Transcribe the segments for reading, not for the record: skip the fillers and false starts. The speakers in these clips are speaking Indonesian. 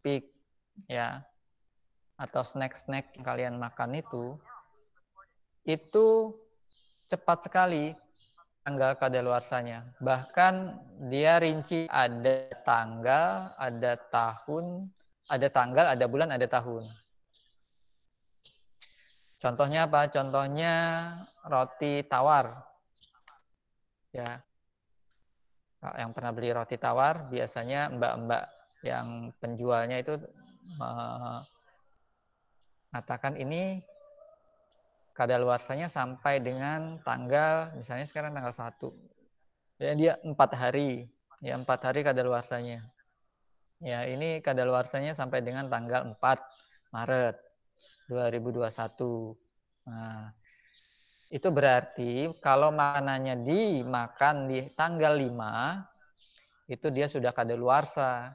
keripik, ya, atau snack-snack yang kalian makan itu cepat sekali tanggal kadaluarsanya. Bahkan dia rinci ada tanggal, ada tahun, ada tanggal, ada bulan, ada tahun. Contohnya apa? Contohnya roti tawar. Ya. Yang pernah beli roti tawar, biasanya mbak-mbak yang penjualnya itu mengatakan ini kadaluarsanya sampai dengan tanggal, misalnya sekarang tanggal 1. Ya, dia 4 hari. Ya, 4 hari kadaluarsanya. Ya, ini kadaluarsanya sampai dengan tanggal 4 Maret 2021. Nah, itu berarti kalau makanannya dimakan di tanggal 5, itu dia sudah kadaluarsa.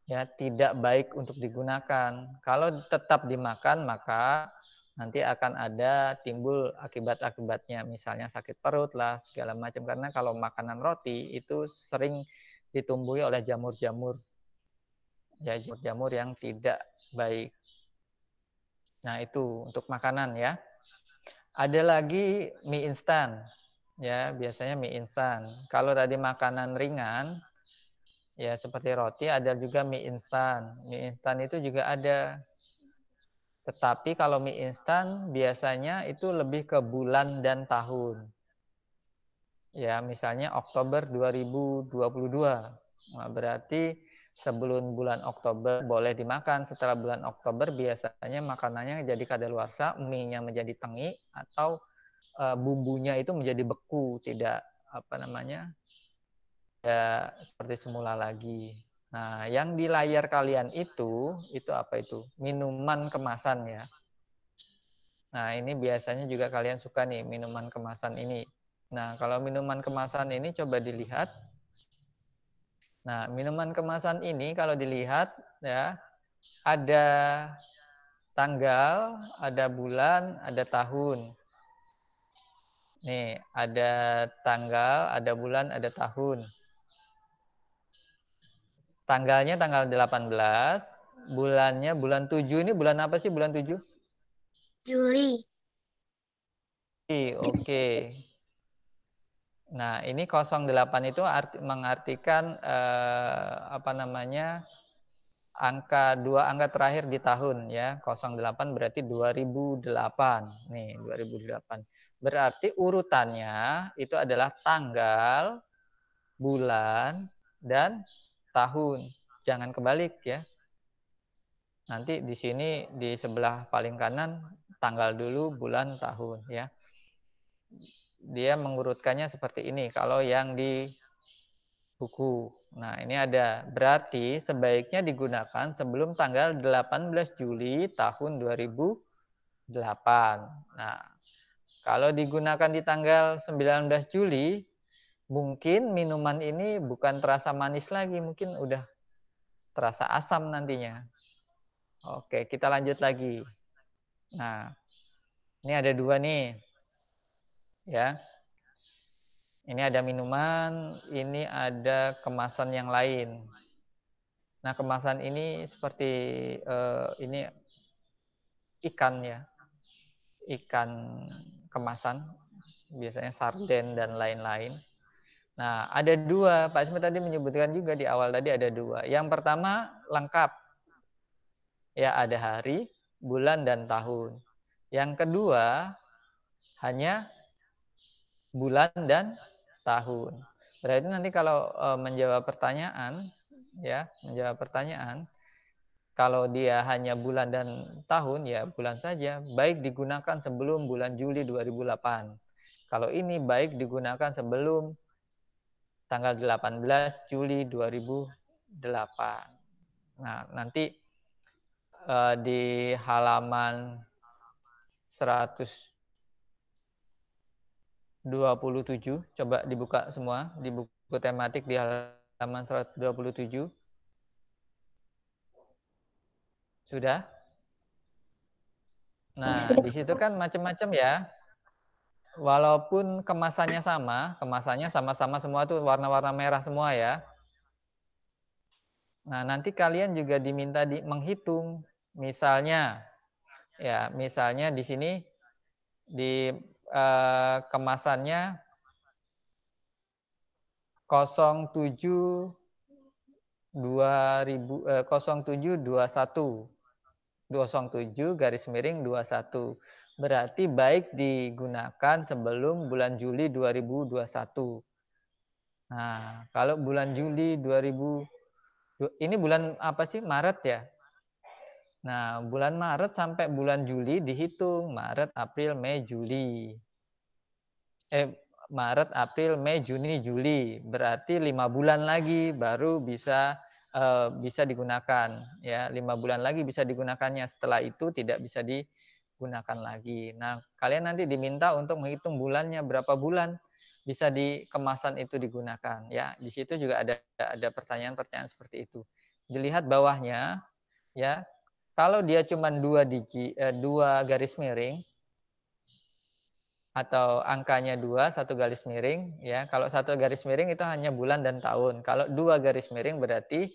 Ya, tidak baik untuk digunakan. Kalau tetap dimakan, maka nanti akan ada timbul akibat-akibatnya, misalnya sakit perut lah, segala macam. Karena kalau makanan roti itu sering ditumbuhi oleh jamur-jamur. Ya, jamur-jamur yang tidak baik. Nah, itu untuk makanan ya. Ada lagi mie instan. Ya, biasanya mie instan. Kalau tadi makanan ringan, ya seperti roti, ada juga mie instan. Mie instan itu juga ada. Tetapi kalau mie instan biasanya itu lebih ke bulan dan tahun. Ya, misalnya Oktober 2022. Nah, berarti sebelum bulan Oktober boleh dimakan. Setelah bulan Oktober biasanya makanannya jadi kadaluarsa, mie-nya menjadi tengi atau bumbunya itu menjadi beku, tidak ya seperti semula lagi. Nah, yang di layar kalian itu apa itu? Minuman kemasan ya. Nah, ini biasanya juga kalian suka nih minuman kemasan ini. Nah, kalau minuman kemasan ini coba dilihat. Nah, minuman kemasan ini kalau dilihat ya, ada tanggal, ada bulan, ada tahun. Nih, ada tanggal, ada bulan, ada tahun. Tanggalnya tanggal 18, bulannya bulan 7. Ini bulan apa sih bulan 7? Juli. Oke. Nah, ini 08 itu mengartikan dua angka terakhir di tahun ya. 08 berarti 2008. Nih, 2008. Berarti urutannya itu adalah tanggal, bulan, dan tahun. Jangan kebalik ya. Nanti di sini di sebelah paling kanan tanggal dulu, bulan, tahun ya. Dia mengurutkannya seperti ini kalau yang di buku. Nah, ini ada. Berarti sebaiknya digunakan sebelum tanggal 18 Juli tahun 2008. Nah, kalau digunakan di tanggal 19 Juli, mungkin minuman ini bukan terasa manis lagi, mungkin udah terasa asam nantinya. Oke, kita lanjut lagi. Nah, ini ada dua nih. Ya. Ini ada minuman, ini ada kemasan yang lain. Nah, kemasan ini seperti ini ikan ya. Ikan kemasan, biasanya sarden dan lain-lain. Nah, ada dua. Pak Ismet tadi menyebutkan juga di awal tadi ada dua. Yang pertama lengkap. Ya, ada hari, bulan, dan tahun. Yang kedua hanya bulan dan tahun. Berarti nanti kalau menjawab pertanyaan, kalau dia hanya bulan dan tahun, ya bulan saja. Baik digunakan sebelum bulan Juli 2008. Kalau ini baik digunakan sebelum tanggal 18 Juli 2008. Nah, nanti di halaman 127, coba dibuka semua, di buku tematik di halaman 127. Sudah? Nah, di situ kan macam-macam ya. Walaupun kemasannya sama sama semua tuh warna-warna merah semua ya. Nah, nanti kalian juga diminta menghitung. Misalnya, ya, misalnya di sini di kemasannya 07 0721 07-21. Berarti baik digunakan sebelum bulan Juli 2021. Nah, kalau bulan Juli 2000 ini bulan apa sih? Maret ya? Nah, bulan Maret sampai bulan Juli dihitung. Maret, April, Mei, Juli. Maret, April, Mei, Juni, Juli. Berarti 5 bulan lagi baru bisa digunakan. Ya, 5 bulan lagi bisa digunakannya. Setelah itu tidak bisa digunakan lagi. Nah, kalian nanti diminta untuk menghitung bulannya berapa bulan bisa di kemasan itu digunakan. Ya, di situ juga ada pertanyaan-pertanyaan seperti itu. Dilihat bawahnya, ya. Kalau dia cuma 2 garis miring, atau angkanya 2, 1 garis miring, ya. Kalau 1 garis miring itu hanya bulan dan tahun. Kalau 2 garis miring berarti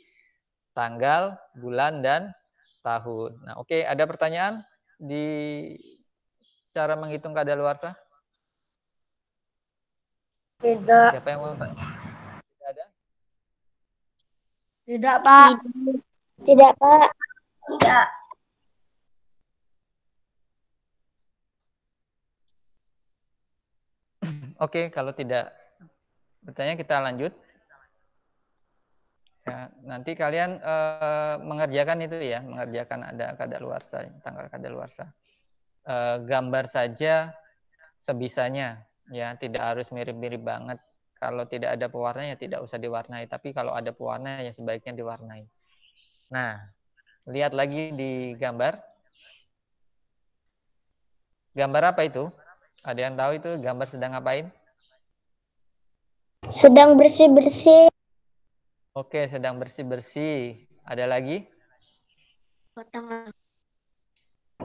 tanggal, bulan, dan tahun. Nah, oke, ada pertanyaan di cara menghitung kadaluarsa? Tidak. Siapa yang mau tanya? Tidak ada? Tidak, Pak. Tidak, Pak. Tidak. Oke, kalau tidak bertanya kita lanjut. Ya, nanti kalian mengerjakan itu ya, mengerjakan ada kadaluarsa, tanggal kadaluarsa. Gambar saja sebisanya, ya, tidak harus mirip-mirip banget. Kalau tidak ada pewarna ya tidak usah diwarnai, tapi kalau ada pewarna ya sebaiknya diwarnai. Nah, lihat lagi di gambar. Gambar apa itu? Ada yang tahu itu gambar sedang ngapain? Sedang bersih-bersih. Oke, sedang bersih-bersih. Ada lagi?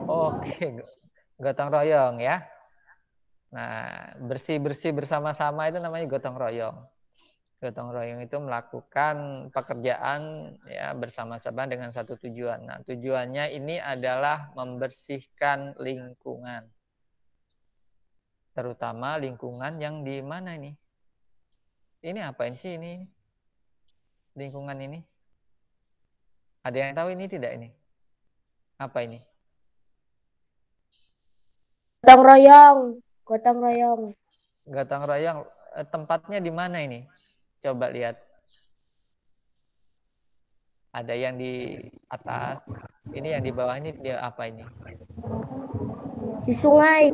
Oke, gotong royong ya. Nah, bersih-bersih bersama-sama itu namanya gotong royong. Gotong royong itu melakukan pekerjaan ya bersama-sama dengan satu tujuan. Nah, tujuannya ini adalah membersihkan lingkungan. Terutama lingkungan yang di mana ini? Ini apa sih ini? Lingkungan ini? Ada yang tahu ini tidak ini? Apa ini? Gotong royong. Gotong royong. Gotong royong tempatnya di mana ini? Coba lihat. Ada yang di atas, ini yang di bawah ini dia apa ini? Di sungai.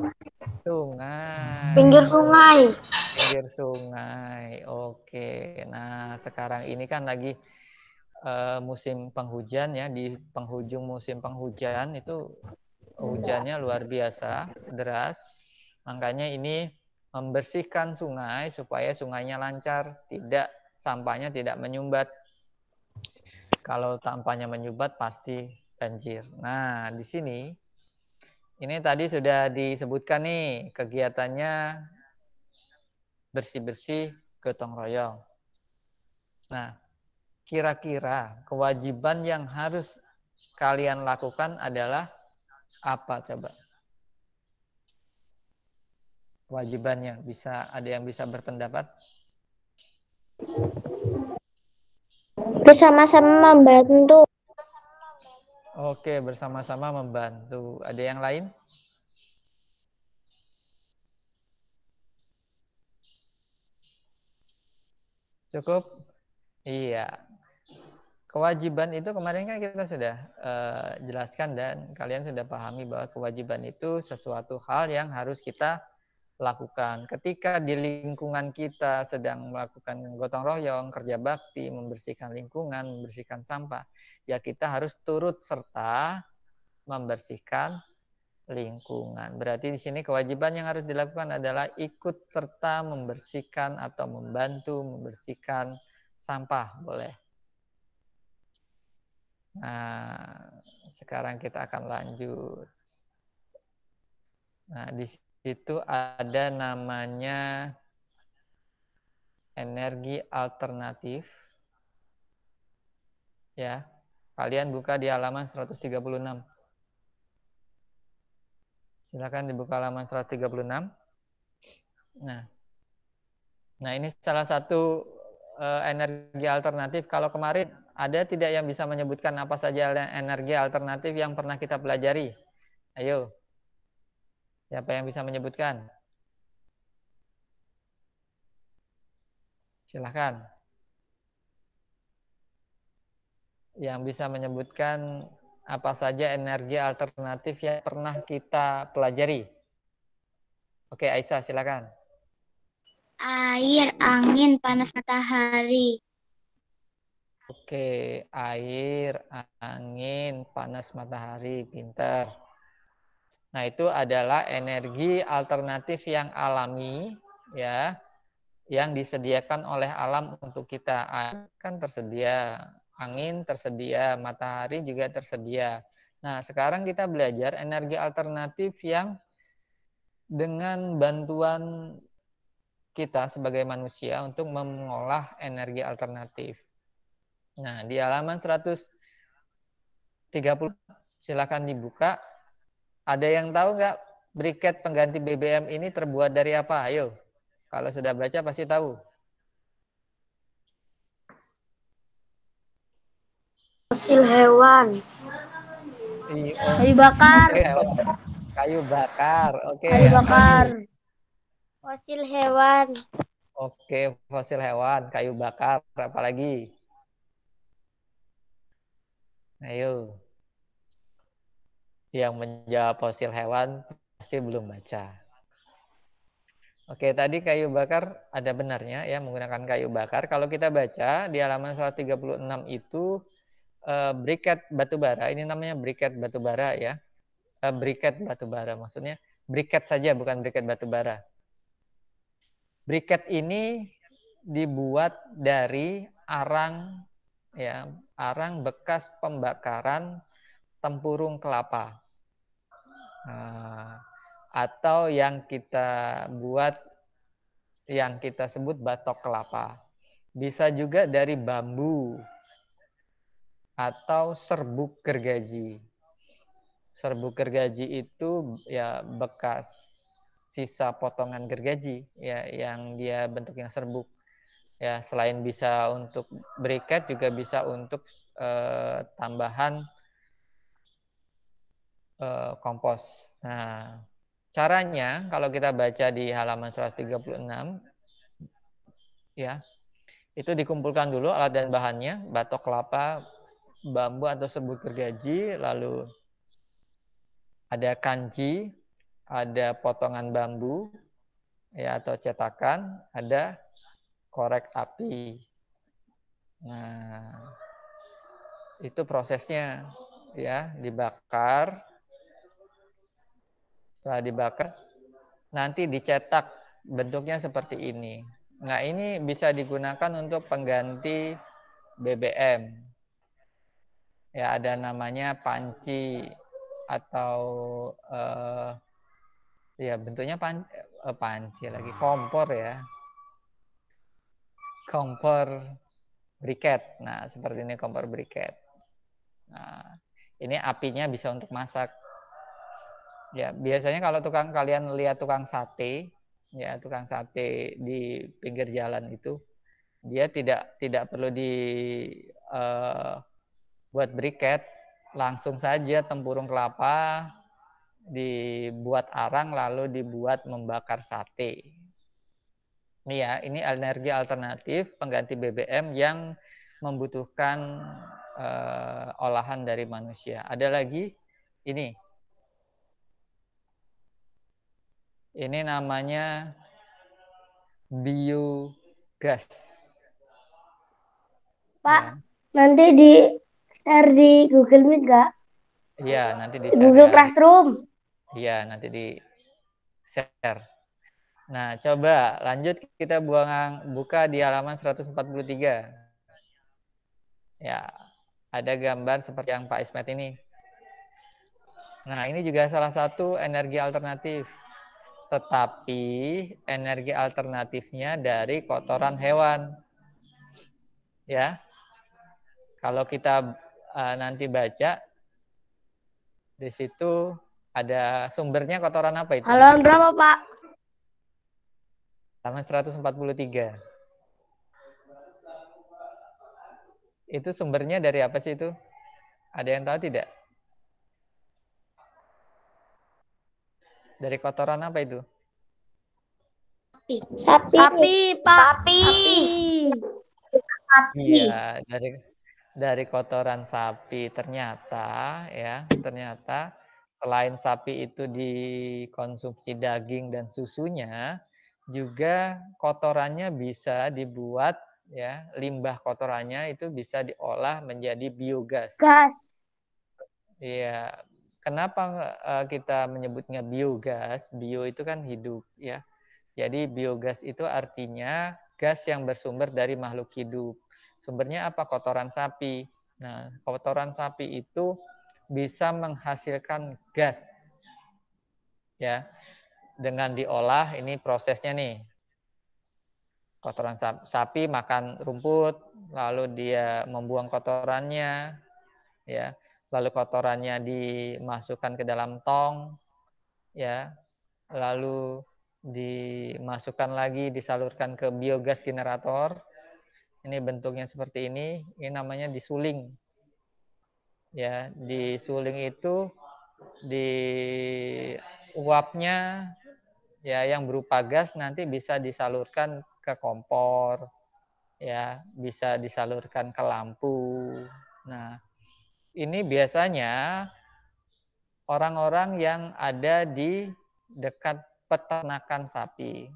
Sungai. Pinggir Oh, sungai. pinggir sungai. Oke. Nah, sekarang ini kan lagi musim penghujan ya, di penghujung musim penghujan itu hujannya luar biasa, deras. Makanya ini membersihkan sungai supaya sungainya lancar, tidak sampahnya tidak menyumbat. Kalau sampahnya menyumbat pasti banjir. Nah, di sini ini tadi sudah disebutkan nih kegiatannya bersih-bersih gotong royong. Nah, kira-kira kewajiban yang harus kalian lakukan adalah apa coba? Kewajibannya bisa ada yang bisa berpendapat? Bersama-sama membantu. Oke, bersama-sama membantu. Ada yang lain? Cukup? Iya. Kewajiban itu kemarin kan kita sudah jelaskan dan kalian sudah pahami bahwa kewajiban itu sesuatu hal yang harus kita lakukan. Ketika di lingkungan kita sedang melakukan gotong royong, kerja bakti, membersihkan lingkungan, membersihkan sampah, ya kita harus turut serta membersihkan lingkungan. Berarti di sini kewajiban yang harus dilakukan adalah ikut serta membersihkan atau membantu membersihkan sampah, boleh. Nah, sekarang kita akan lanjut. Nah, di situ ada namanya energi alternatif. Ya. Kalian buka di halaman 136. Silakan dibuka halaman 136. Nah, ini salah satu energi alternatif. Kalau kemarin ada tidak yang bisa menyebutkan apa saja energi alternatif yang pernah kita pelajari? Ayo. Siapa yang bisa menyebutkan? Silakan. Yang bisa menyebutkan apa saja energi alternatif yang pernah kita pelajari? Oke, Aisyah, silakan. Air, angin, panas matahari. Oke, air, angin, panas matahari, pintar. Nah, itu adalah energi alternatif yang alami, ya, yang disediakan oleh alam untuk kita. Air kan tersedia, angin tersedia, matahari juga tersedia. Nah, sekarang kita belajar energi alternatif yang dengan bantuan kita sebagai manusia untuk mengolah energi alternatif. Nah, di halaman 130 silakan dibuka. Ada yang tahu nggak briket pengganti BBM ini terbuat dari apa? Ayo. Kalau sudah baca pasti tahu. Fosil hewan. Oh, Kayu bakar. fosil hewan. Kayu bakar. Oke, Kayu bakar. apalagi? Fosil hewan. Oke, fosil hewan, kayu bakar, apalagi? Ayo. Yang menjawab fosil hewan pasti belum baca. Oke, tadi kayu bakar ada benarnya ya, menggunakan kayu bakar. Kalau kita baca di halaman 136 itu briket batu bara, ini namanya briket batu bara ya. Briket batu bara maksudnya briket saja, bukan briket batu bara. Briket ini dibuat dari arang ya, arang bekas pembakaran tempurung kelapa. Nah, atau yang kita buat, yang kita sebut batok kelapa. Bisa juga dari bambu atau serbuk gergaji. Serbuk gergaji itu ya bekas sisa potongan gergaji ya, yang dia bentuknya serbuk. Ya, selain bisa untuk briket juga bisa untuk tambahan kompos. Nah, caranya kalau kita baca di halaman 136 ya, itu dikumpulkan dulu alat dan bahannya, batok kelapa, bambu atau serbuk gergaji, lalu ada kanji, ada potongan bambu ya atau cetakan, ada korek api. Nah, itu prosesnya ya, dibakar. Setelah dibakar nanti dicetak, bentuknya seperti ini. Nah, ini bisa digunakan untuk pengganti BBM. Ya, ada namanya panci atau ya bentuknya panci lagi, kompor ya. Kompor briket. Nah, seperti ini kompor briket. Nah, ini apinya bisa untuk masak. Ya, biasanya kalau kalian lihat tukang sate, ya tukang sate di pinggir jalan itu, dia tidak perlu buat briket, langsung saja tempurung kelapa dibuat arang lalu dibuat membakar sate. Ini ya, ini energi alternatif pengganti BBM yang membutuhkan olahan dari manusia. Ada lagi ini. Ini namanya biogas. Pak, Ya. nanti di share di Google Meet nggak? Iya, nanti di share Google ya. Classroom. Iya, nanti di share. Nah, coba lanjut kita buka di halaman 143. Ya, ada gambar seperti yang Pak Ismet ini. Nah, ini juga salah satu energi alternatif. Tetapi energi alternatifnya dari kotoran hewan. Ya. kalau kita nanti baca di situ ada sumbernya kotoran apa itu? Halaman berapa, Pak? Halaman 143. Itu sumbernya dari apa sih itu? Ada yang tahu tidak? Dari kotoran apa itu? Sapi, Pak. Sapi. Iya, dari kotoran sapi. Ternyata selain sapi itu dikonsumsi daging dan susunya, juga kotorannya bisa dibuat ya, limbah kotorannya itu bisa diolah menjadi biogas. Gas. Iya. Kenapa kita menyebutnya biogas? Bio itu kan hidup ya. Jadi biogas itu artinya gas yang bersumber dari makhluk hidup. Sumbernya apa? Kotoran sapi. Nah, kotoran sapi itu bisa menghasilkan gas. Ya. Dengan diolah, ini prosesnya nih. Kotoran sapi makan rumput, lalu dia membuang kotorannya, ya. Lalu kotorannya dimasukkan ke dalam tong, ya. Lalu dimasukkan lagi, disalurkan ke biogas generator. Ini bentuknya seperti ini namanya disuling. Ya, disuling itu di uapnya ya yang berupa gas nanti bisa disalurkan ke kompor, ya, bisa disalurkan ke lampu. Nah, ini biasanya orang-orang yang ada di dekat peternakan sapi.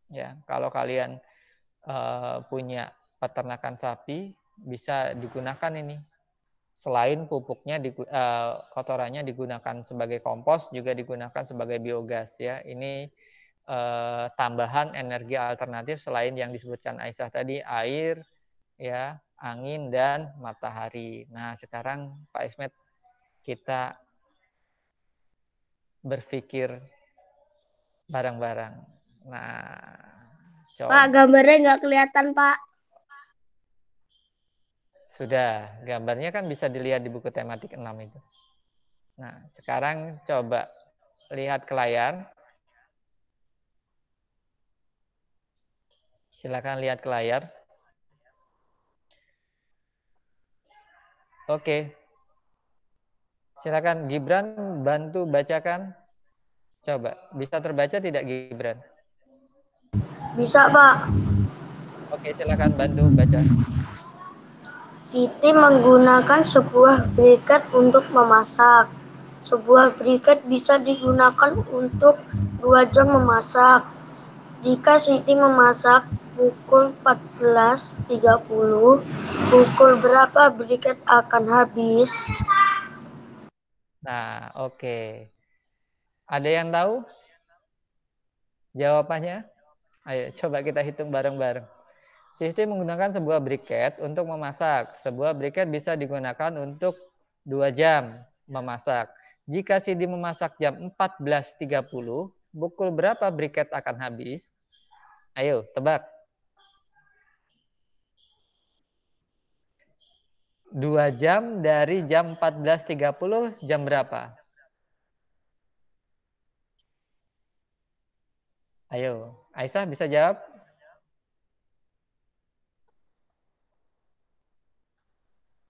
Ya, kalau kalian punya peternakan sapi, bisa digunakan ini. Selain pupuknya, kotorannya digunakan sebagai kompos, juga digunakan sebagai biogas. Ya, ini tambahan energi alternatif selain yang disebutkan Aisyah tadi, air, ya, angin dan matahari. Nah, sekarang Pak Ismet, kita berpikir bareng-bareng. Nah, Pak, coba. gambarnya nggak kelihatan, Pak. Sudah, gambarnya kan bisa dilihat di buku tematik 6 itu. Nah, sekarang coba lihat ke layar. Silakan lihat ke layar. Oke. Silakan Gibran bantu bacakan. Coba, bisa terbaca tidak Gibran? Bisa, Pak. Oke, silakan bantu baca. Siti menggunakan sebuah briket untuk memasak. Sebuah briket bisa digunakan untuk 2 jam memasak. Jika Siti memasak pukul 14.30, pukul berapa briket akan habis? Nah, oke. Ada yang tahu jawabannya? Ayo, coba kita hitung bareng-bareng. Siti menggunakan sebuah briket untuk memasak. Sebuah briket bisa digunakan untuk 2 jam memasak. Jika Siti memasak jam 14.30, pukul berapa briket akan habis? Ayo, tebak. 2 jam dari jam 14.30 jam berapa? Ayo, Aisyah bisa jawab?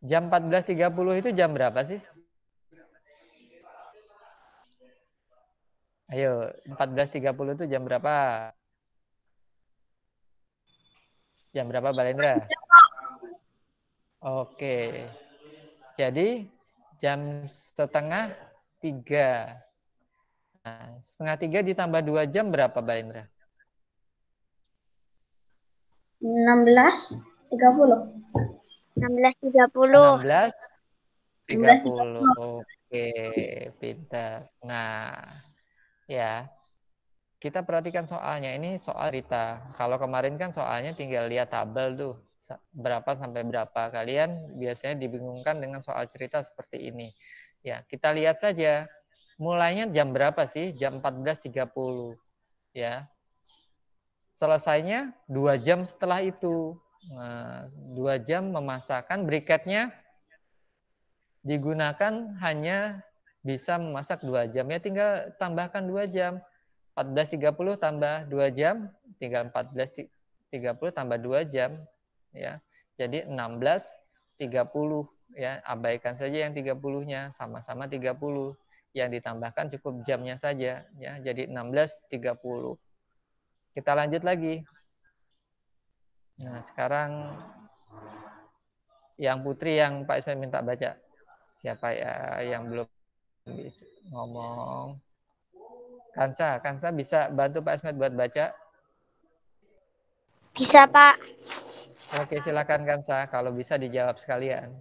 Jam 14.30 itu jam berapa sih? Ayo, 14.30 itu jam berapa? Jam berapa, Balendra? Oke. Jadi, jam setengah 3. Nah, setengah 3 ditambah 2 jam berapa, Balendra? 16.30. 16.30. 16.30. Oke, pintar. Nah, ya. Kita perhatikan soalnya. Ini soal cerita. Kalau kemarin kan soalnya tinggal lihat tabel tuh. Berapa sampai berapa. Kalian biasanya dibingungkan dengan soal cerita seperti ini. Ya, kita lihat saja. Mulainya jam berapa sih? Jam 14.30. Ya. Selesainya 2 jam setelah itu. 2 jam memasakkan briketnya digunakan hanya bisa memasak 2 jam. Ya tinggal tambahkan 2 jam. 14.30 tambah 2 jam, tinggal 14.30 tambah 2 jam. Ya. Jadi 16.30. Ya, abaikan saja yang 30-nya, sama-sama 30. Yang ditambahkan cukup jamnya saja. Ya, jadi 16.30. Kita lanjut lagi. Nah, sekarang yang Putri yang Pak Ismail minta baca. Siapa ya yang belum bisa ngomong? Kansa bisa bantu Pak Ismail buat baca? Bisa, Pak. Oke, silakan Kansa. Kalau bisa dijawab sekalian.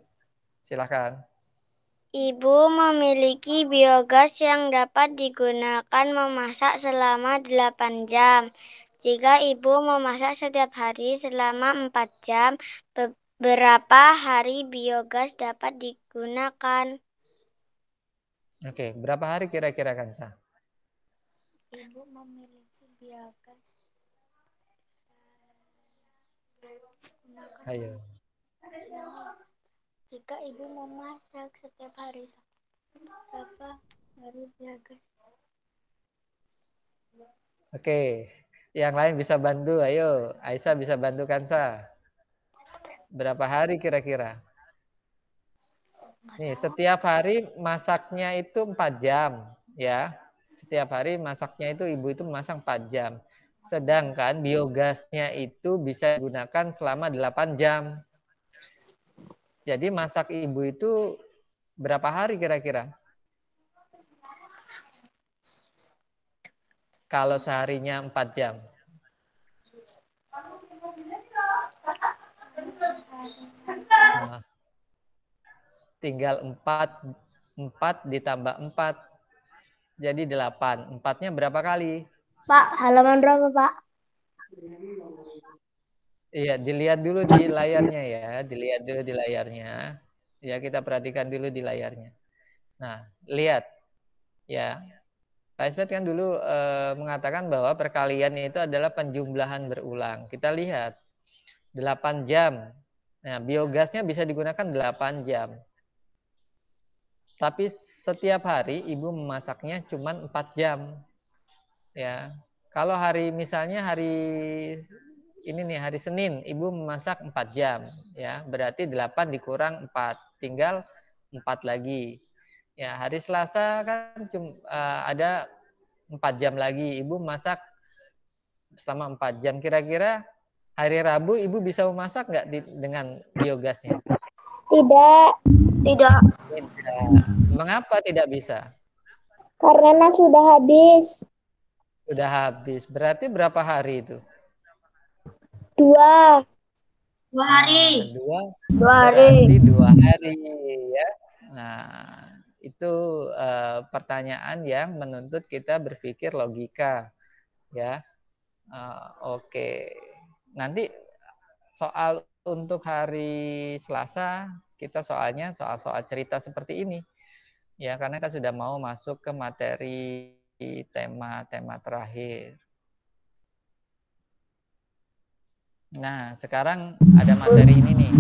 Silakan. Ibu memiliki biogas yang dapat digunakan memasak selama 8 jam. Jika ibu memasak setiap hari selama 4 jam, berapa hari biogas dapat digunakan? Oke, berapa hari kira-kira Kansa? Ibu memiliki biogas digunakan Ayo. jika ibu memasak setiap hari berapa hari biogas? Oke. Yang lain bisa bantu. Ayo, Aisyah bisa bantu Kansa. Berapa hari kira-kira? Nih, setiap hari masaknya itu 4 jam, ya. Setiap hari masaknya itu ibu itu memasak 4 jam. Sedangkan biogasnya itu bisa digunakan selama 8 jam. Jadi masak ibu itu berapa hari kira-kira? Kalau seharinya 4 jam. Nah, tinggal 4 ditambah 4 jadi 8. 4-nya berapa kali? Pak, halaman berapa, Pak? Iya, dilihat dulu di layarnya ya, dilihat dulu di layarnya. Ya, kita perhatikan dulu di layarnya. Nah, lihat ya. Pak Ismet kan dulu mengatakan bahwa perkalian itu adalah penjumlahan berulang. Kita lihat 8 jam. Nah, biogasnya bisa digunakan 8 jam. Tapi setiap hari ibu memasaknya cuma 4 jam. Ya. Kalau hari misalnya hari ini nih hari Senin ibu memasak 4 jam ya, berarti 8 dikurang 4, tinggal 4 lagi. Ya, hari Selasa kan ada 4 jam lagi. Ibu masak selama 4 jam. Kira-kira hari Rabu ibu bisa memasak nggak dengan biogasnya? Tidak. Tidak. Tidak. Mengapa tidak bisa? Karena sudah habis. Sudah habis. Berarti berapa hari itu? 2. 2 Nah, hari. 2 2 berarti hari. 2 hari ya. Nah, itu pertanyaan yang menuntut kita berpikir logika ya. Oke. Nanti soal untuk hari Selasa kita soalnya soal-soal cerita seperti ini. Ya, karena kita sudah mau masuk ke materi tema-tema terakhir. Nah, sekarang ada materi ini nih.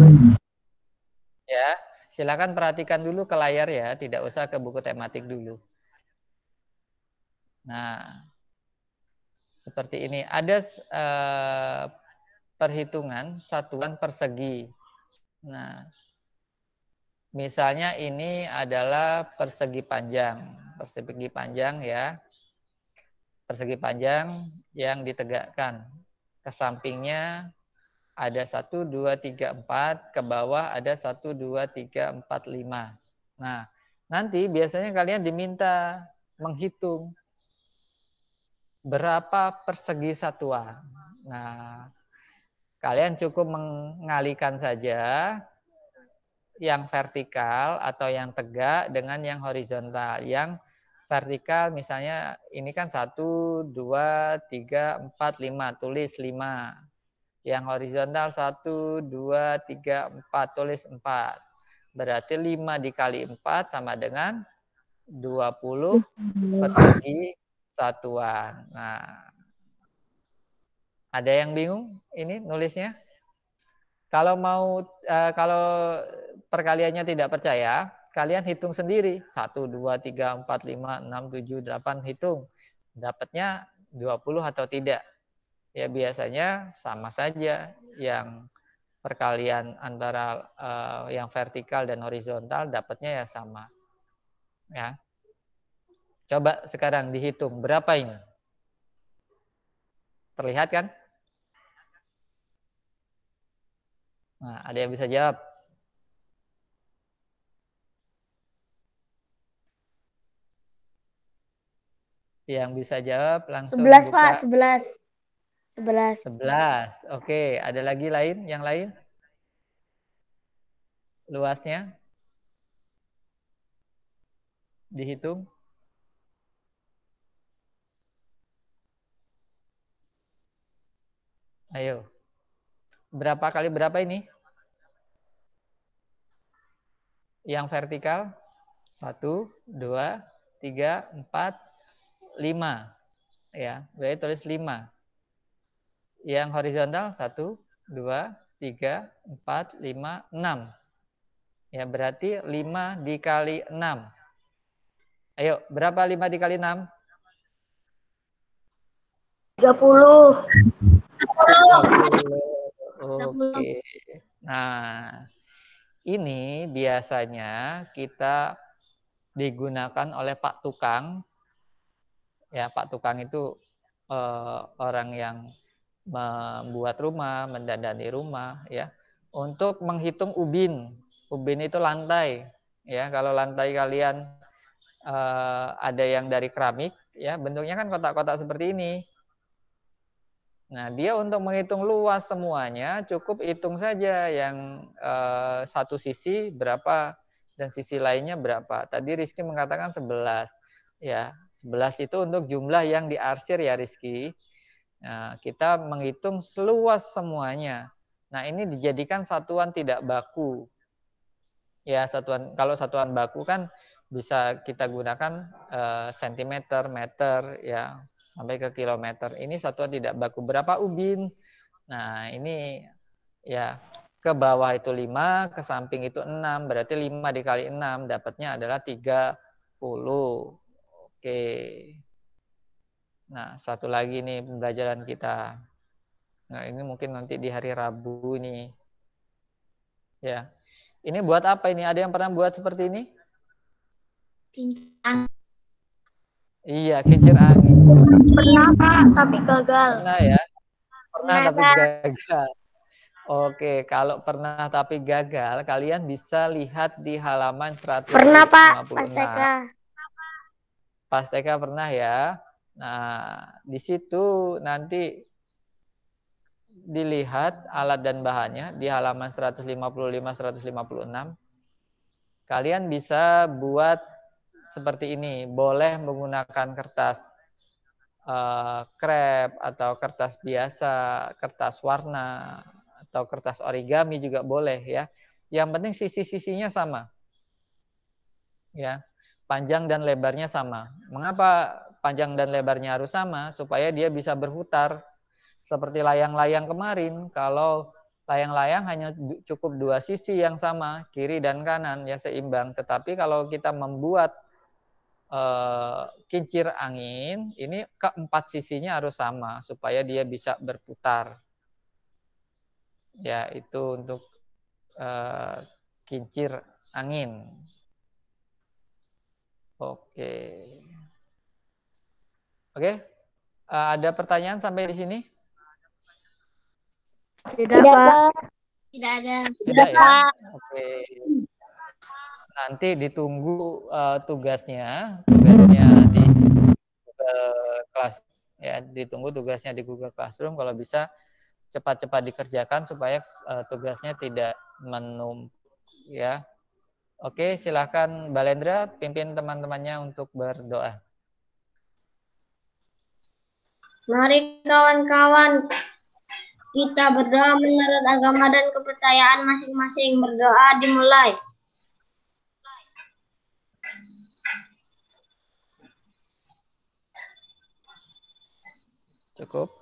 Ya, silakan perhatikan dulu ke layar ya, tidak usah ke buku tematik dulu. Nah, seperti ini. Ada perhitungan satuan persegi. Nah, misalnya ini adalah persegi panjang. Persegi panjang ya. Persegi panjang yang ditegakkan. Ke sampingnya ada 1, 2, 3, 4. Ke bawah ada 1, 2, 3, 4, 5. Nah, nanti biasanya kalian diminta menghitung berapa persegi satuan. Nah, kalian cukup mengalihkan saja yang vertikal atau yang tegak dengan yang horizontal. Yang vertikal misalnya ini kan 1, 2, 3, 4, 5. Tulis 5. Yang horizontal 1, 2, 3, 4. Tulis 4. Berarti 5 dikali 4 sama dengan 20 persegi satuan. Nah, ada yang bingung ini nulisnya? Kalau perkaliannya tidak percaya, kalian hitung sendiri. 1, 2, 3, 4, 5, 6, 7, 8, hitung. Dapatnya 20 atau tidak. Ya biasanya sama saja, yang perkalian antara yang vertikal dan horizontal dapatnya ya sama. Ya. Coba sekarang dihitung berapa ini? Terlihat kan? Nah, ada yang bisa jawab? Yang bisa jawab langsung 11 buka. Pak, 11. 11. Oke, ada lagi lain? Yang lain? Luasnya dihitung. Ayo. Berapa kali berapa ini? Yang vertikal? 1, 2, 3, 4, 5. Ya, berarti tulis 5. Yang horizontal 1, 2, 3, 4, 5, 6. Ya, berarti 5 dikali 6. Ayo, berapa 5 dikali 6? 30. 30. Oke. Nah, ini biasanya kita digunakan oleh Pak Tukang. Ya, Pak Tukang itu orang yang membuat rumah, mendandani rumah, ya, untuk menghitung ubin. Ubin itu lantai, ya. Kalau lantai kalian ada yang dari keramik, ya, bentuknya kan kotak-kotak seperti ini. Nah, dia untuk menghitung luas semuanya cukup hitung saja yang satu sisi berapa dan sisi lainnya berapa. Tadi Rizky mengatakan 11. Ya, 11 itu untuk jumlah yang diarsir ya Rizky. Nah, kita menghitung seluas semuanya. Nah, ini dijadikan satuan tidak baku. Ya, kalau satuan baku kan bisa kita gunakan sentimeter, meter, ya, sampai ke kilometer. Ini satuan tidak baku. Berapa ubin? Nah, ini ya ke bawah itu 5, ke samping itu 6. Berarti 5 dikali 6 dapatnya adalah 30. Oke. Nah, satu lagi nih pembelajaran kita. Nah, ini mungkin nanti di hari Rabu nih. Ya. Ini buat apa ini? Ada yang pernah buat seperti ini? Iya, kincir angin. Pernah Pak, tapi gagal. Pernah ya? Pernah tapi gagal. Oke, kalau pernah tapi gagal, kalian bisa lihat di halaman 156. Pernah Pak, pas TK. Pas TK pernah ya. Nah, di situ nanti dilihat alat dan bahannya di halaman 155-156. Kalian bisa buat seperti ini. Boleh menggunakan kertas krep atau kertas biasa, kertas warna, atau kertas origami juga boleh ya. Yang penting sisi-sisinya sama. Ya. Panjang dan lebarnya sama. Mengapa panjang dan lebarnya harus sama? Supaya dia bisa berputar. Seperti layang-layang kemarin, kalau layang-layang hanya cukup dua sisi yang sama, kiri dan kanan, ya seimbang. Tetapi kalau kita membuat kincir angin, ini keempat sisinya harus sama, supaya dia bisa berputar. Ya, itu untuk kincir angin. Oke. Oke, ada pertanyaan sampai di sini? Tidak Pak. Tidak ada. Tidak ya? Oke. Nanti ditunggu tugasnya di Google Class, ya, ditunggu tugasnya di Google Classroom. Kalau bisa cepat-cepat dikerjakan supaya tugasnya tidak menumpuk, ya. Oke, silakan Mbak Lendra pimpin teman-temannya untuk berdoa. Mari kawan-kawan kita berdoa menurut agama dan kepercayaan masing-masing. Berdoa dimulai. Cukup.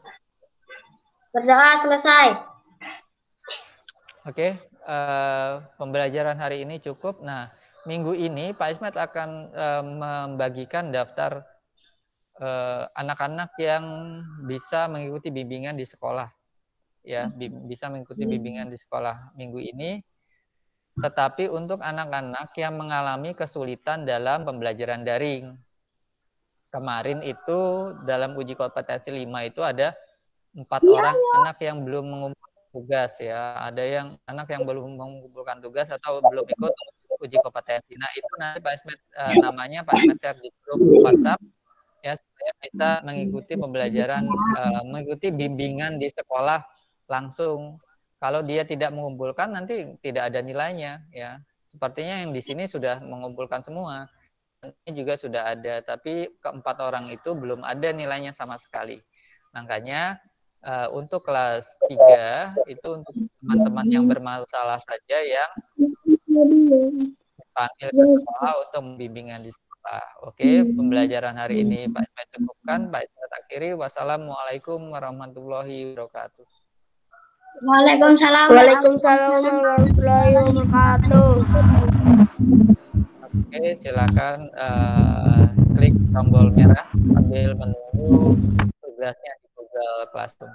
Berdoa selesai. Oke, pembelajaran hari ini cukup. Nah, minggu ini Pak Ismet akan membagikan daftar anak-anak yang bisa mengikuti bimbingan di sekolah. Ya, bisa mengikuti bimbingan di sekolah minggu ini. Tetapi untuk anak-anak yang mengalami kesulitan dalam pembelajaran daring. Kemarin itu dalam uji kompetensi 5 itu ada 4 orang anak yang belum mengumpulkan tugas ya. Ada yang anak yang belum mengumpulkan tugas atau belum ikut uji kompetensi. Nah, itu nanti Pak Ismet namanya Pak Ismet share di grup WhatsApp ya supaya bisa mengikuti pembelajaran mengikuti bimbingan di sekolah langsung. Kalau dia tidak mengumpulkan nanti tidak ada nilainya ya. Sepertinya yang di sini sudah mengumpulkan semua. Ini juga sudah ada, tapi keempat orang itu belum ada nilainya sama sekali. Makanya untuk kelas 3 itu untuk teman-teman yang bermasalah saja yang dipanggil ke sekolah untuk bimbingan di sekolah. Oke, pembelajaran hari ini Pak Ismet cukupkan. Pak Ismet akhiri. Wassalamualaikum warahmatullahi wabarakatuh. Waalaikumsalam. Waalaikumsalam warahmatullahi wabarakatuh. Oke, silakan klik tombol merah sambil menunggu tugasnya di Google Classroom.